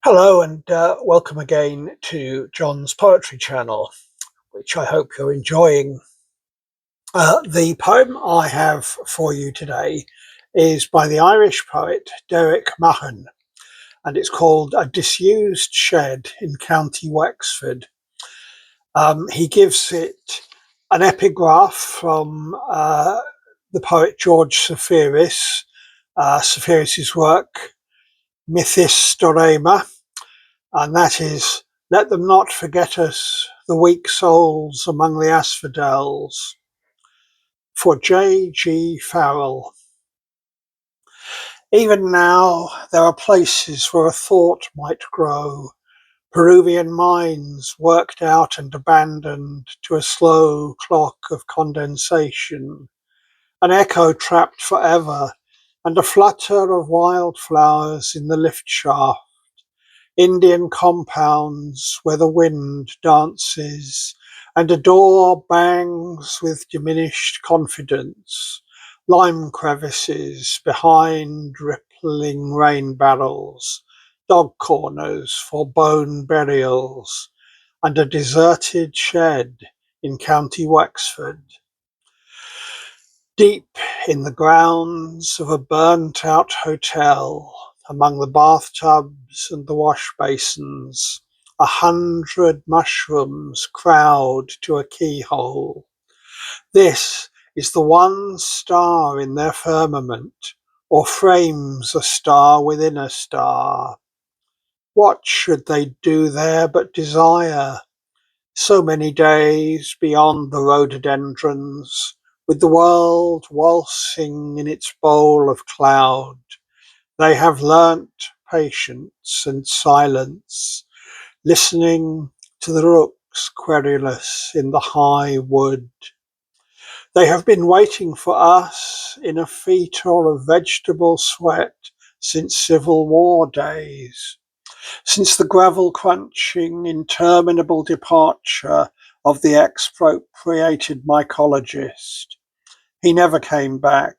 Hello and welcome again to John's Poetry Channel, which I hope you're enjoying. The poem I have for you today is by the Irish poet Derek Mahon, and it's called A Disused Shed in County Wexford. He gives it an epigraph from the poet George Safiris, Safiris's work Mythystorema, and that is, let them not forget us, the weak souls among the asphodels. For J. G. Farrell. Even now there are places where a thought might grow, Peruvian mines worked out and abandoned to a slow clock of condensation, an echo trapped forever, and a flutter of wildflowers in the lift shaft. Indian compounds where the wind dances and a door bangs with diminished confidence, lime crevices behind rippling rain barrels, dog corners for bone burials, and a deserted shed in County Wexford. Deep in the grounds of a burnt-out hotel, among the bathtubs and the wash basins, 100 mushrooms crowd to a keyhole. This is the one star in their firmament, or frames a star within a star. What should they do there but desire? So many days beyond the rhododendrons, with the world waltzing in its bowl of cloud, they have learnt patience and silence, listening to the rooks querulous in the high wood. They have been waiting for us in a fetor of vegetable sweat since Civil War days, since the gravel-crunching, interminable departure of the expropriated mycologist. He never came back,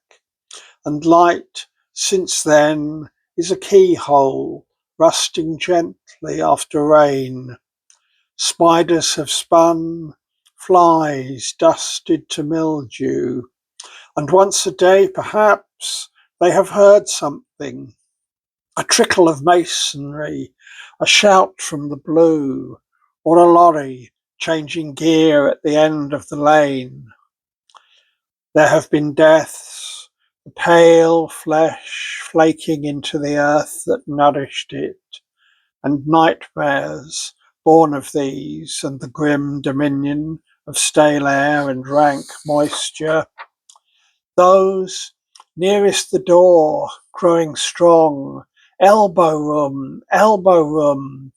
and light since then is a keyhole, rusting gently after rain. Spiders have spun, flies dusted to mildew, and once a day perhaps they have heard something. A trickle of masonry, a shout from the blue, or a lorry changing gear at the end of the lane. There have been deaths, the pale flesh flaking into the earth that nourished it, and nightmares born of these and the grim dominion of stale air and rank moisture. Those nearest the door, growing strong, elbow room, elbow room.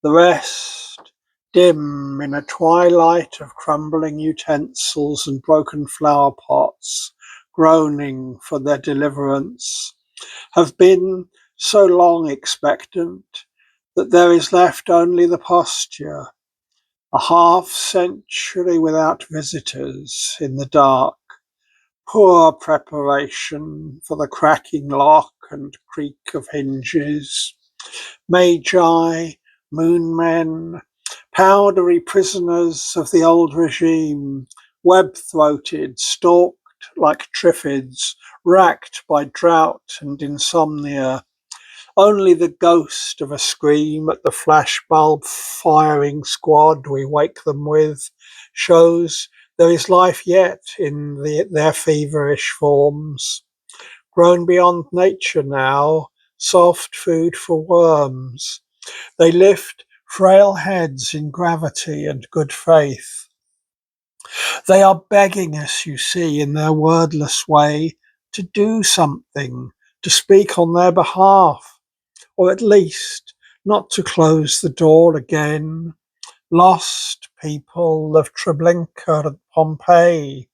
The rest, dim in a twilight of crumbling utensils and broken flower pots, groaning for their deliverance, have been so long expectant that there is left only the posture, a half-century without visitors in the dark. Poor preparation for the cracking lock and creak of hinges. Magi, moonmen, powdery prisoners of the old regime, web-throated, stalked like triffids, racked by drought and insomnia. Only the ghost of a scream at the flashbulb firing squad we wake them with shows there is life yet in their feverish forms. Grown beyond nature now, soft food for worms. They lift frail heads in gravity and good faith. They are begging us, you see, in their wordless way, to do something, to speak on their behalf, or at least not to close the door again. Lost people of Treblinka and Pompeii,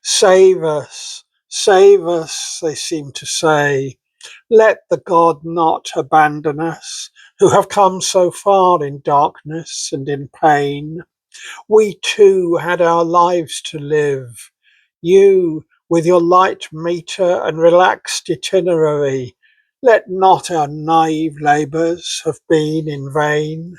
save us, they seem to say. Let the God not abandon us, who have come so far in darkness and in pain. We too had our lives to live. You, with your light meter and relaxed itinerary, Let not our naive labours have been in vain.